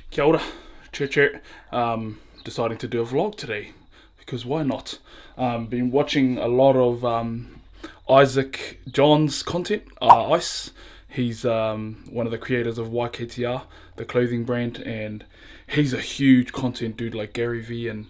Kia ora, cheer. Deciding to do a vlog today because why not? Been watching a lot of Isaac John's content, Ice. He's one of the creators of YKTR, the clothing brand, and he's a huge content dude like Gary V, and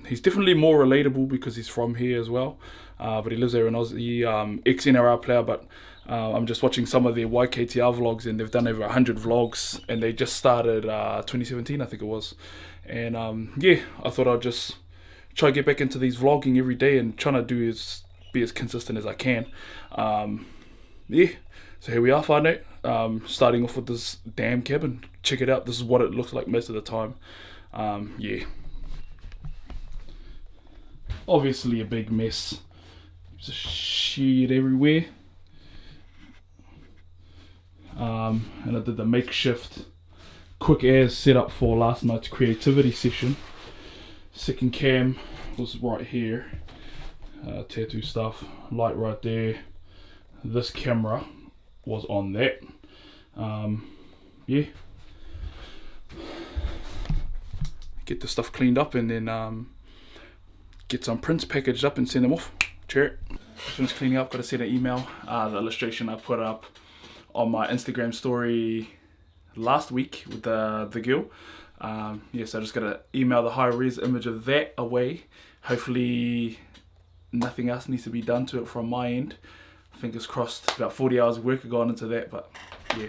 he's definitely more relatable because he's from here as well. But he lives there in Aussie, ex-NRL player, but I'm just watching some of their YKTR vlogs, and they've done over 100 vlogs, and they just started 2017, I think it was. And I thought I'd just try to get back into these vlogging every day and trying to be as consistent as I can. So here we are, Haunui. Starting off with this damn cabin. Check it out. This is what it looks like most of the time. Obviously a big mess. There's shit everywhere. And I did the makeshift quick airs setup for last night's creativity session. Second cam was right here. Tattoo stuff, light right there. This camera was on that. Get the stuff cleaned up and then get some prints packaged up and send them off. Cheer. Finished cleaning up, got to send an email. The illustration I put up on my Instagram story last week with the girl. So I just got to email the high-res image of that away. Hopefully nothing else needs to be done to it from my end. Fingers crossed. About 40 hours of work have gone into that, but yeah.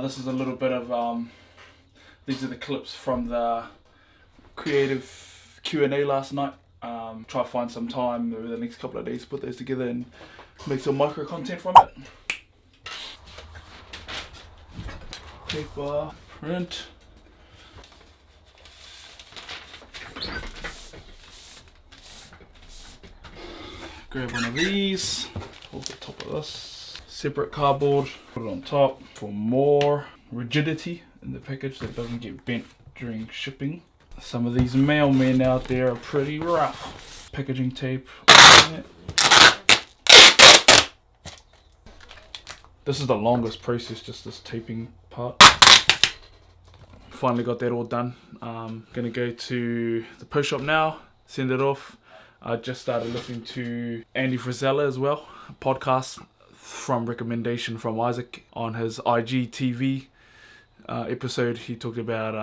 This is a little bit of these are the clips from the creative Q&A last night. Try to find some time over the next couple of days to put those together and make some micro content from it. Paper, print. Grab one of these, hold the top of this, separate cardboard, put it on top for more rigidity in the package so it doesn't get bent during shipping. Some of these mailmen out there are pretty rough. Packaging tape. This is the longest process, just this taping part. Finally got that all done. Gonna go to the post shop now, send it off. I just started listening to Andy Frisella as well, a podcast from recommendation from Isaac on his IGTV episode. He talked about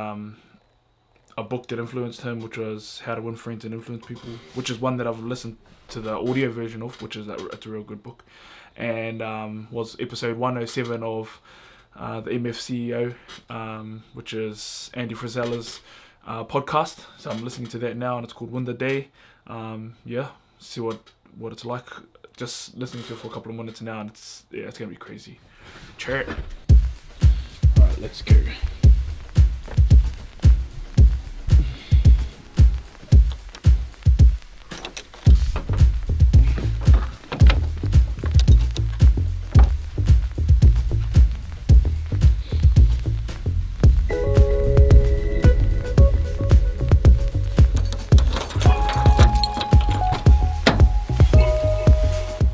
a book that influenced him, which was How to Win Friends and Influence People, which is one that I've listened to the audio version of, which is it's a real good book. And was episode 107 of the MF CEO, which is Andy Frisella's podcast. So I'm listening to that now, and it's called Win the Day. See what it's like. Just listening to it for a couple of minutes now, and it's gonna be crazy. Cheer. Alright, let's go.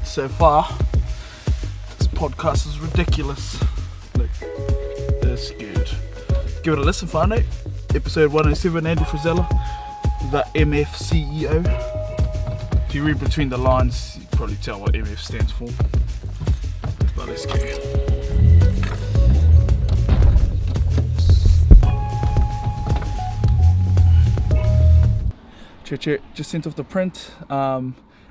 So far, this podcast is ridiculous. Look, that's good. Give it a listen, Haunui. Episode 107, Andy Frisella, the MF CEO. If you read between the lines, you can probably tell what MF stands for. But let's go. Cheer. Just sent off the print.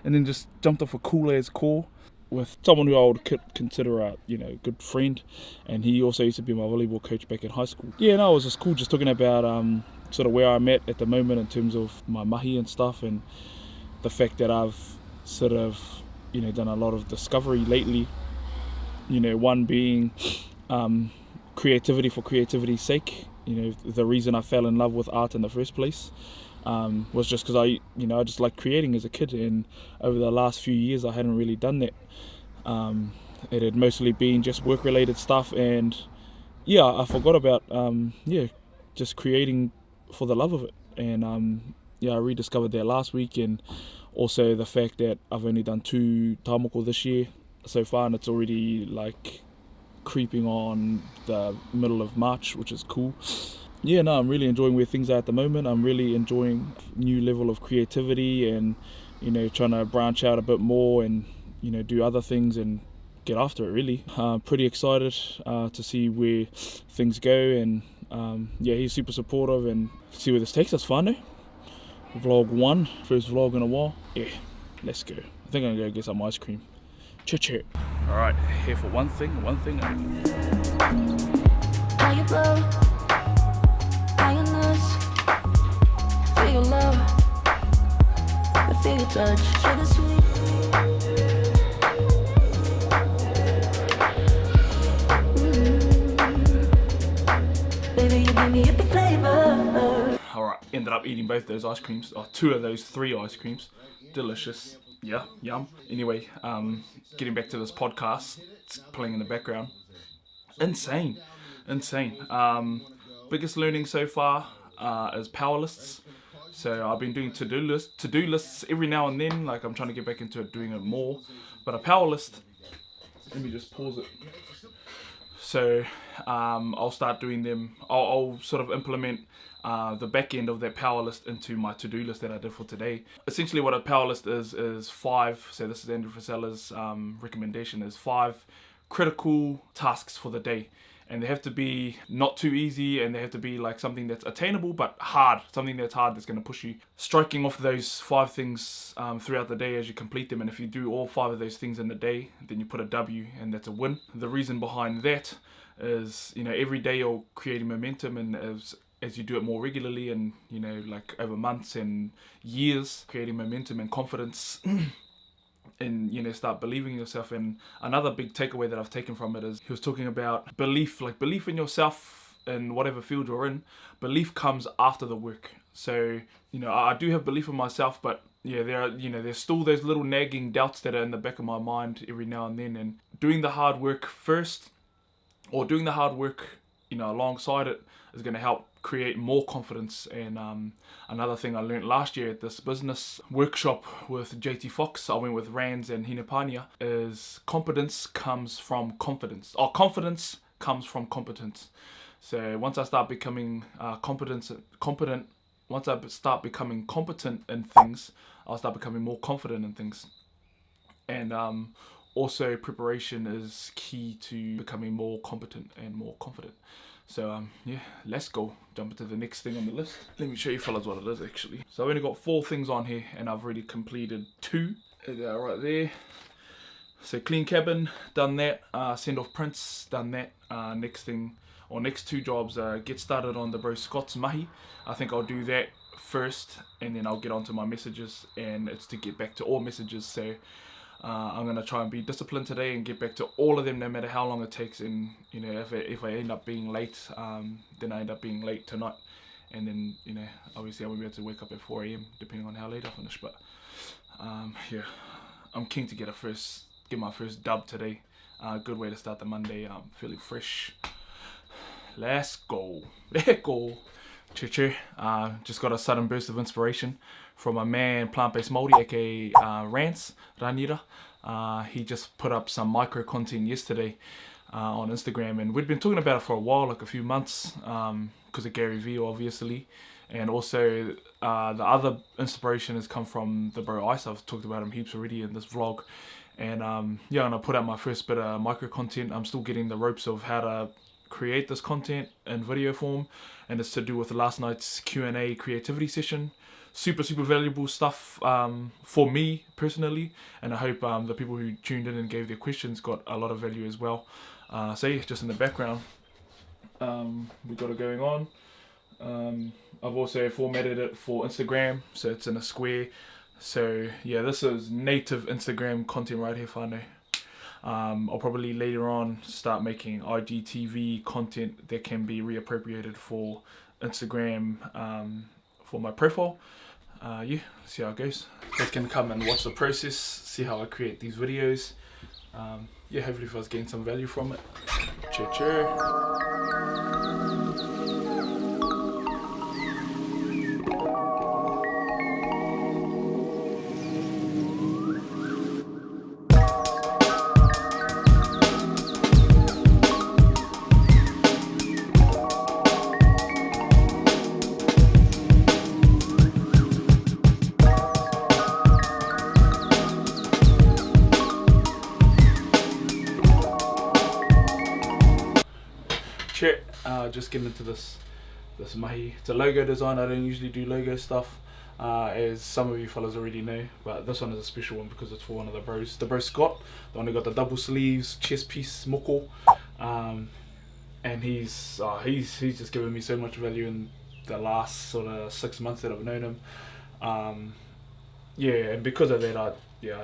And then just jumped off a cool as call with someone who I would consider a good friend, and he also used to be my volleyball coach back in high school. It was just cool, just talking about sort of where I'm at the moment in terms of my mahi and stuff, and the fact that I've sort of done a lot of discovery lately. One being creativity for creativity's sake. The reason I fell in love with art in the first place. Was just because I just like creating as a kid, and over the last few years I hadn't really done that. It had mostly been just work-related stuff, and I forgot about just creating for the love of it. And I rediscovered that last week, and also the fact that I've only done 2 tamoko this year, so far, and it's already like creeping on the middle of March, which is cool. Yeah, no, I'm really enjoying where things are at the moment. I'm really enjoying new level of creativity and, trying to branch out a bit more and, do other things and get after it, really. Pretty excited to see where things go, and he's super supportive, and see where this takes us. Whānau. Vlog 1, first vlog in a while. Yeah, let's go. I think I'm gonna go get some ice cream. Chit. Alright, here for one thing only. How you blow, how you lose, feel your love, I feel your touch, sugar sweet. Baby, you give me hippie flavor. Alright, ended up eating both those ice creams, or 2 of those 3 ice creams. Delicious. Yeah, yum. Anyway, getting back to this podcast, it's playing in the background. Insane. Biggest learning so far is power lists. So I've been doing to-do lists every now and then. Like, I'm trying to get back into it, doing it more. But a power list, let me just pause it. So I'll start doing them. I'll sort of implement the back end of that power list into my to-do list that I did for today. Essentially what a power list is 5, so this is Andrew Frisella's recommendation, is 5 critical tasks for the day. And they have to be not too easy, and they have to be like something that's attainable but hard, something that's hard that's going to push you. Striking off those 5 things throughout the day as you complete them, and if you do all 5 of those things in the day, then you put a W, and that's a win. The reason behind that is, every day you're creating momentum, and as you do it more regularly, and like over months and years, creating momentum and confidence. And start believing in yourself. And another big takeaway that I've taken from it is, he was talking about belief in yourself in whatever field you're in. Belief comes after the work. So I do have belief in myself, but there's still those little nagging doubts that are in the back of my mind every now and then, and doing the hard work first, or doing the hard work alongside it, is going to help create more confidence. And another thing I learned last year at this business workshop with JT Fox, I went with Rands and Hinapania, is competence comes from confidence. Confidence comes from competence. So once I start becoming competent, once I start becoming competent in things, I'll start becoming more confident in things. And also preparation is key to becoming more competent and more confident. So let's go jump into the next thing on the list. Let me show you fellas what it is actually. So I've only got 4 things on here, and I've already completed 2. They're right there. So clean cabin, done that. Send off prints, done that. Next 2 jobs, get started on the bro Scott's mahi. I think I'll do that first, and then I'll get onto my messages, and it's to get back to all messages. So I'm going to try and be disciplined today and get back to all of them, no matter how long it takes. And if I end up being late, then I end up being late tonight, and then obviously I won't be able to wake up at 4 AM depending on how late I finish. But I'm keen to get my first dub today. Good way to start the Monday. I'm feeling fresh. Let's go. Just got a sudden burst of inspiration from my man Plant-Based Māori, aka Rance Ranira. He just put up some micro content yesterday on Instagram, and we'd been talking about it for a while, like a few months, because of Gary Vee obviously, and also the other inspiration has come from the bro Ice. I've talked about him heaps already in this vlog, and and I put out my first bit of micro content. I'm still getting the ropes of how to create this content in video form, and it's to do with last night's Q&A creativity session. Super valuable stuff for me personally, and I hope the people who tuned in and gave their questions got a lot of value as well. So yeah, just in the background, we got it going on. I've also formatted it for Instagram, so it's in a square. So yeah, this is native Instagram content right here, whānau. I'll probably later on start making IGTV content that can be reappropriated for Instagram for my profile. See how it goes. You can come and watch the process, see how I create these videos. Hopefully you guys gain some value from it. Cheer. Check. Just getting into this mahi. It's a logo design. I don't usually do logo stuff, as some of you fellas already know, but this one is a special one because it's for one of the bros. The bro Scott, the one who got the double sleeves, chest piece, moko. And he's just given me so much value in the last sort of 6 months that I've known him. Yeah, and because of that, I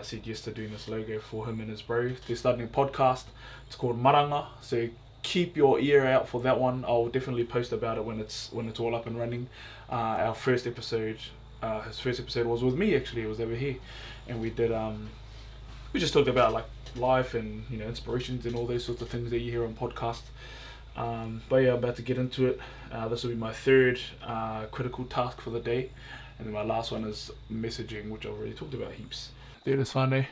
said yes to doing this logo for him and his bro. They're starting a podcast. It's called Maranga, so keep your ear out for that one. I'll definitely post about it when it's all up and running. Our first episode, his first episode was with me actually. It was over here, and we did we just talked about like life and inspirations and all those sorts of things that you hear on podcasts. But yeah, I'm about to get into it. This will be my third critical task for the day, and then my last one is messaging, which I've already talked about heaps. There it is, Haunui.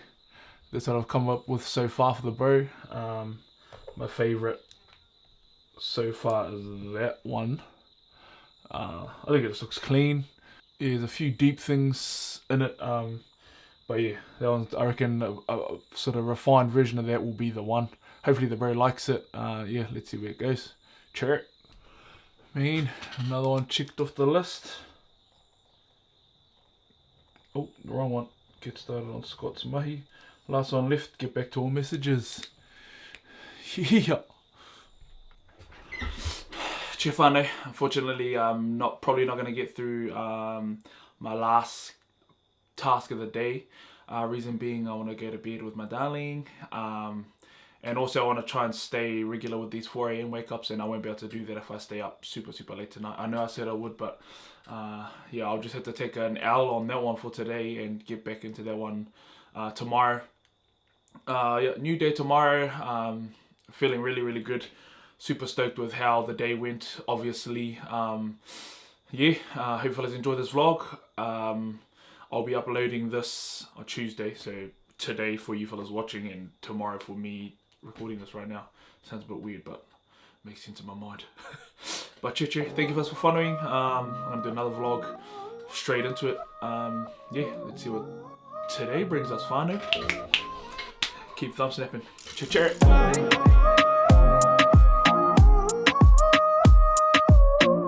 That's what I've come up with so far for the bro. My favourite so far is that one. I think it just looks clean. There's a few deep things in it, but yeah, that one, I reckon a sort of refined version of that will be the one. Hopefully the bro likes it. Yeah, let's see where it goes. Cheer. Another one checked off the list. Oh, the wrong one. Get started on Scott's mahi. Last one left, get back to all messages. Yeah. Cheer whānau. Unfortunately, I'm probably not going to get through my last task of the day. Reason being, I want to go to bed with my darling. And also I want to try and stay regular with these 4 AM wake ups, and I won't be able to do that if I stay up super late tonight. I know I said I would, but yeah, I'll just have to take an L on that one for today and get back into that one tomorrow. Yeah, new day tomorrow. Feeling really good. Super stoked with how the day went, obviously. Yeah, hope you fellas enjoy this vlog. I'll be uploading this on Tuesday, so today for you fellas watching and tomorrow for me recording this right now. Sounds a bit weird, but makes sense in my mind. But cheer, thank you fellas for following. I'm gonna do another vlog straight into it. Yeah, let's see what today brings us. Whānau. Keep thumb snapping. Cheer.